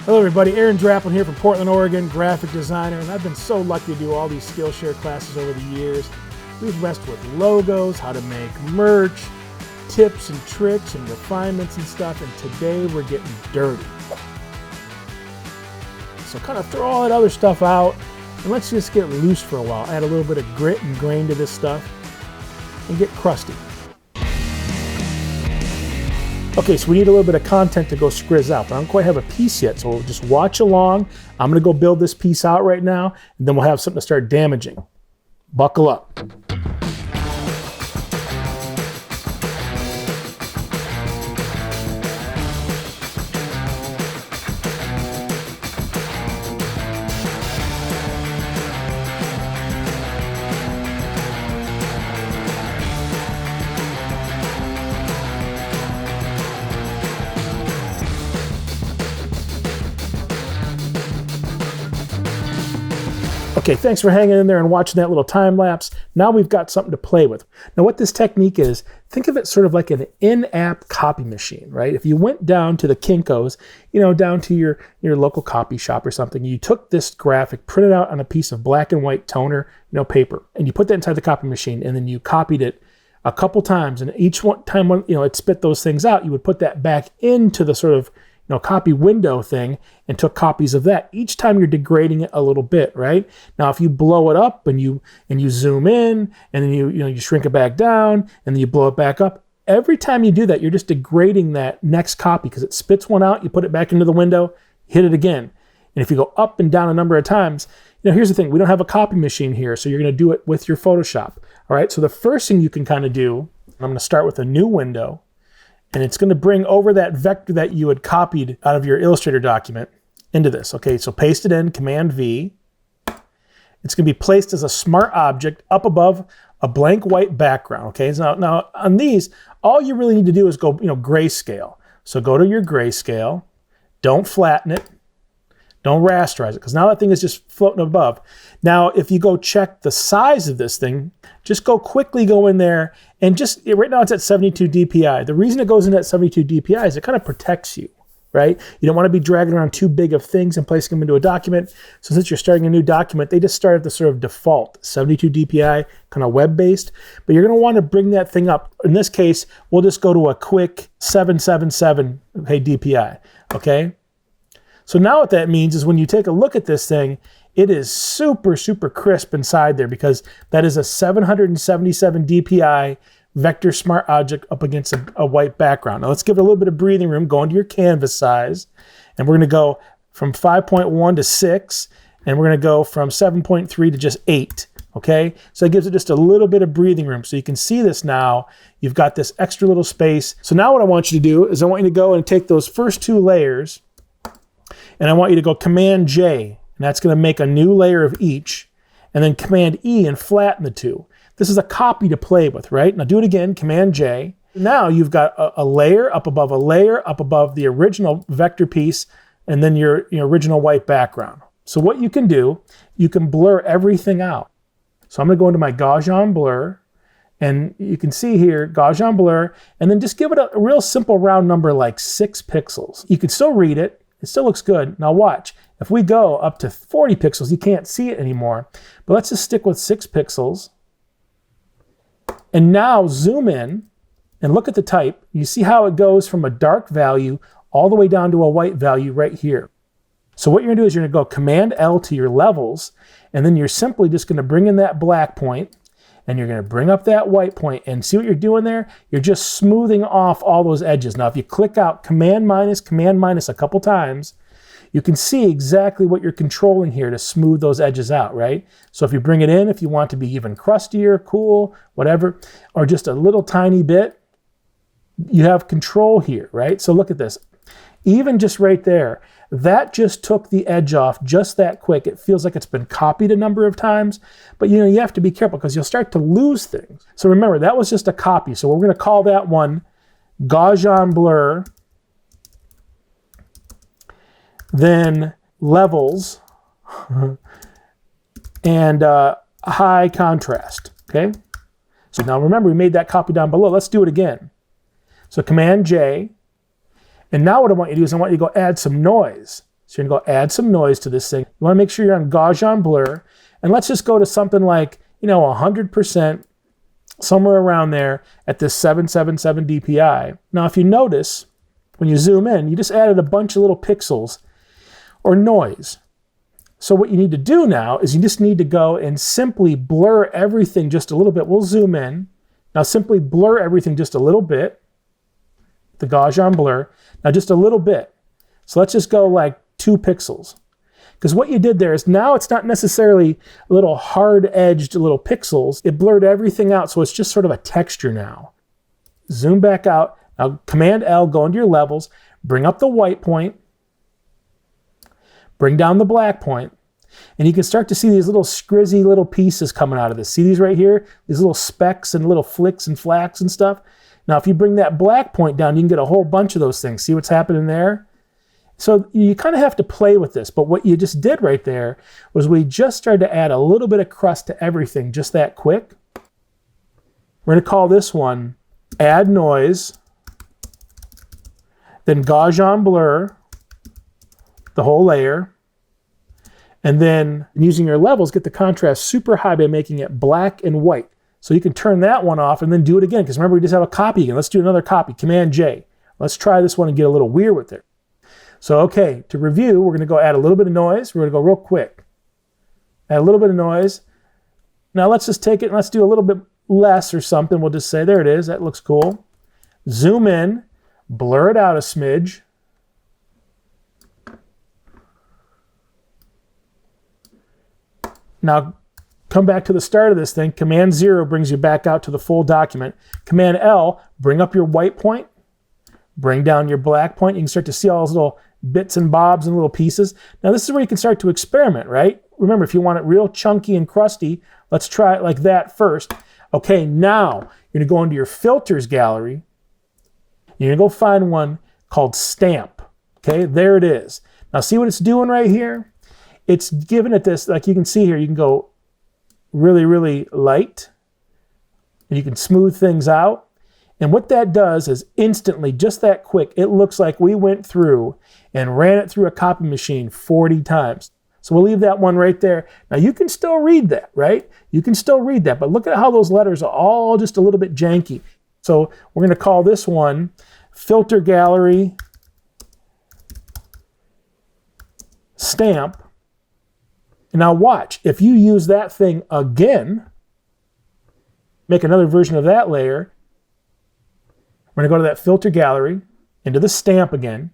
Hello everybody, Aaron Draplin here from Portland, Oregon, graphic designer, and I've been so lucky to do all these Skillshare classes over the years. We've messed with logos, how to make merch, tips and tricks and refinements and stuff, and today we're getting dirty. So kind of throw all that other stuff out and let's just get loose for a while. Add a little bit of grit and grain to this stuff and get crusty. Okay, so we need a little bit of content to go scrizz out, but I don't quite have a piece yet, so just watch along. I'm gonna go build this piece out right now, and then we'll have something to start damaging. Buckle up. Okay, thanks for hanging in there and watching that little time lapse. Now we've got something to play with. Now what this technique is, think of it sort of like an in-app copy machine, right? If you went down to the Kinko's, down to your local copy shop or something, you took this graphic, printed out on a piece of black and white toner, paper, and you put that inside the copy machine, and then you copied it a couple times, and each time it spit those things out, you would put that back into the sort of copy window thing and took copies of that. Each time you're degrading it a little bit, right? Now, if you blow it up and you zoom in and then you shrink it back down and then you blow it back up, every time you do that, you're just degrading that next copy because it spits one out, you put it back into the window, hit it again. And if you go up and down a number of times, here's the thing, we don't have a copy machine here, so you're gonna do it with your Photoshop, all right? So the first thing you can kind of do, I'm gonna start with a new window, and it's going to bring over that vector that you had copied out of your Illustrator document into this. Okay, so paste it in, Command V. It's going to be placed as a smart object up above a blank white background. Okay, so now on these, all you really need to do is go, grayscale. So go to your grayscale, don't flatten it, don't rasterize it, because now that thing is just floating above. Now, if you go check the size of this thing, just quickly go in there and right now it's at 72 DPI. The reason it goes in at 72 DPI is it kind of protects you, right? You don't want to be dragging around too big of things and placing them into a document. So since you're starting a new document, they just start at the sort of default 72 DPI, kind of web-based, but you're going to want to bring that thing up. In this case, we'll just go to a quick 777 DPI, okay? So now what that means is when you take a look at this thing, it is super, super crisp inside there because that is a 777 DPI vector smart object up against a white background. Now let's give it a little bit of breathing room, go into your canvas size, and we're gonna go from 5.1 to 6, and we're gonna go from 7.3 to just 8, okay? So it gives it just a little bit of breathing room. So you can see this now, you've got this extra little space. So now what I want you to do is I want you to go and take those first two layers, and I want you to go Command J, and that's going to make a new layer of each, and then Command E and flatten the two. This is a copy to play with, right? Now do it again, Command J. Now you've got a layer up above the original vector piece, and then your original white background. So what you can do, you can blur everything out. So I'm going to go into my Gaussian blur, and you can see here, Gaussian blur, and then just give it a real simple round number like 6 pixels. You can still read it. It still looks good. Now watch, if we go up to 40 pixels, you can't see it anymore. But let's just stick with 6 pixels. And now zoom in and look at the type. You see how it goes from a dark value all the way down to a white value right here. So what you're gonna do is you're gonna go Command L to your levels, and then you're simply just gonna bring in that black point, and you're gonna bring up that white point, and see what you're doing there? You're just smoothing off all those edges. Now, if you click out Command minus a couple times, you can see exactly what you're controlling here to smooth those edges out, right? So if you bring it in, if you want to be even crustier, cool, whatever, or just a little tiny bit, you have control here, right? So look at this. Even just right there, that just took the edge off just that quick. It feels like it's been copied a number of times, but you have to be careful because you'll start to lose things. So remember, that was just a copy. So we're going to call that one Gaussian blur, then levels, and high contrast, okay? So now remember, we made that copy down below. Let's do it again. So Command J, and now what I want you to do is I want you to go add some noise. So you're gonna go add some noise to this thing. You wanna make sure you're on Gaussian blur, and let's just go to something like, 100%, somewhere around there at this 777 dpi. Now, if you notice, when you zoom in, you just added a bunch of little pixels or noise. So what you need to do now is you just need to go and simply blur everything just a little bit. We'll zoom in. Now simply blur everything just a little bit. The Gaussian blur. Now just a little bit. So let's just go like 2 pixels. Because what you did there is now it's not necessarily little hard-edged little pixels. It blurred everything out, so it's just sort of a texture now. Zoom back out. Now Command L, go into your levels, bring up the white point, bring down the black point, and you can start to see these little scrizzy little pieces coming out of this. See these right here? These little specks and little flicks and flacks and stuff. Now if you bring that black point down, you can get a whole bunch of those things. See what's happening there? So you kind of have to play with this, but what you just did right there was we just started to add a little bit of crust to everything just that quick. We're going to call this one Add Noise, then Gaussian Blur, the whole layer, and then using your levels, get the contrast super high by making it black and white. So you can turn that one off and then do it again, because remember we just have a copy again. Let's do another copy, Command J. Let's try this one and get a little weird with it. So okay, to review, we're going to go add a little bit of noise. We're going to go real quick. Add a little bit of noise. Now let's just take it and let's do a little bit less or something. We'll just say, there it is. That looks cool. Zoom in, blur it out a smidge. Now come back to the start of this thing. Command 0 brings you back out to the full document. Command L, bring up your white point. Bring down your black point. You can start to see all those little bits and bobs and little pieces. Now this is where you can start to experiment, right? Remember, if you want it real chunky and crusty, let's try it like that first. Okay, now you're gonna go into your filters gallery. You're gonna go find one called stamp. Okay, there it is. Now see what it's doing right here? It's giving it this, like you can see here, you can go really, really light. And you can smooth things out. And what that does is instantly, just that quick, it looks like we went through and ran it through a copy machine 40 times. So we'll leave that one right there. Now you can still read that, right? You can still read that, but look at how those letters are all just a little bit janky. So we're going to call this one Filter Gallery Stamp. And now watch, if you use that thing again, make another version of that layer, we're going to go to that filter gallery, into the stamp again.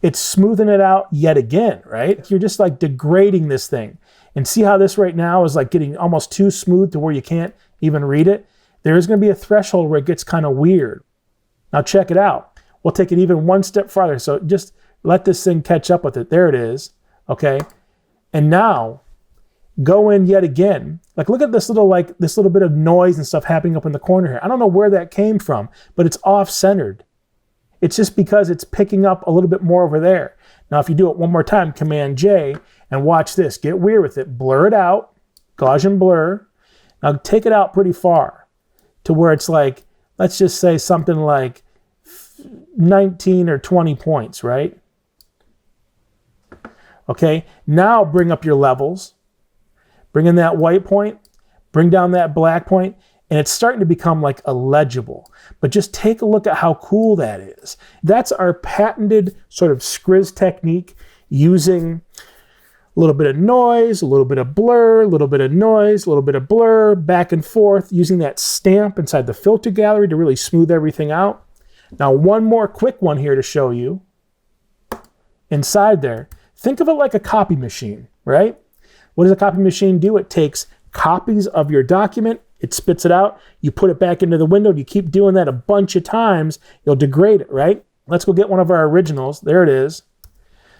It's smoothing it out yet again, right? You're just like degrading this thing. And see how this right now is like getting almost too smooth to where you can't even read it? There is going to be a threshold where it gets kind of weird. Now check it out. We'll take it even one step farther. So just let this thing catch up with it. There it is, okay? And now go in yet again. Like look at this little bit of noise and stuff happening up in the corner here. I don't know where that came from, but it's off-centered. It's just because it's picking up a little bit more over there. Now if you do it one more time, Command J, and watch this. Get weird with it. Blur it out. Gaussian blur. Now take it out pretty far to where it's like, let's just say something like 19 or 20 points, right? Okay, now bring up your levels. Bring in that white point, bring down that black point, and it's starting to become like illegible. But just take a look at how cool that is. That's our patented sort of scrizz technique using a little bit of noise, a little bit of blur, a little bit of noise, a little bit of blur, back and forth, using that stamp inside the filter gallery to really smooth everything out. Now, one more quick one here to show you. Inside there, think of it like a copy machine, right? What does a copy machine do? It takes copies of your document, it spits it out, you put it back into the window, and you keep doing that a bunch of times, you'll degrade it, right? Let's go get one of our originals. There it is.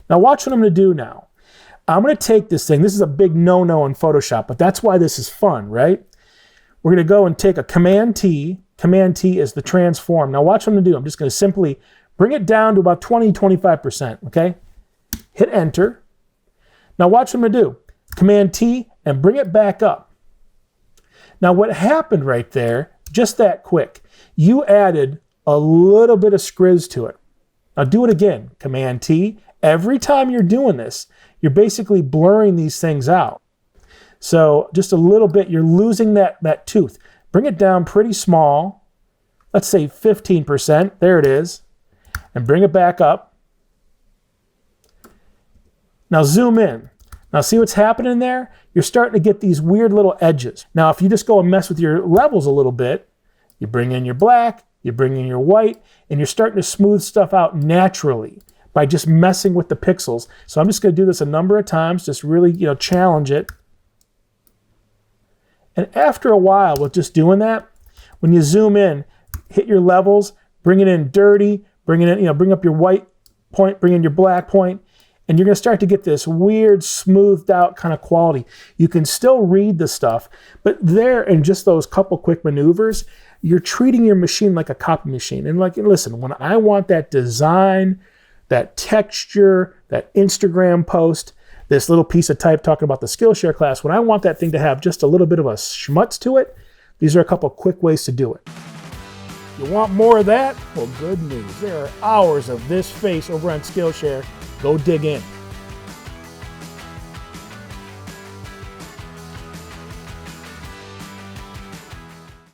Now watch what I'm going to do now. I'm going to take this thing. This is a big no-no in Photoshop, but that's why this is fun, right? We're going to go and take a Command T. Command T is the transform. Now watch what I'm going to do. I'm just going to simply bring it down to about 20-25%, okay? Hit Enter. Now watch what I'm going to do. Command T and bring it back up. Now what happened right there, just that quick, you added a little bit of scrizz to it. Now do it again. Command T, Every time you're doing this, you're basically blurring these things out. So just a little bit, you're losing that tooth. Bring it down pretty small. Let's say 15%. There it is. And bring it back up. Now zoom in. Now see what's happening there? You're starting to get these weird little edges. Now if you just go and mess with your levels a little bit, you bring in your black, you bring in your white, and you're starting to smooth stuff out naturally by just messing with the pixels. So I'm just going to do this a number of times, just really, challenge it. And after a while with just doing that, when you zoom in, hit your levels, bring it in dirty, bring it in, bring up your white point, bring in your black point, and you're going to start to get this weird, smoothed out kind of quality. You can still read the stuff, but there in just those couple quick maneuvers, you're treating your machine like a copy machine. And listen, when I want that design, that texture, that Instagram post, this little piece of type talking about the Skillshare class, when I want that thing to have just a little bit of a schmutz to it, these are a couple quick ways to do it. You want more of that? Well, good news. There are hours of this face over on Skillshare. Go dig in.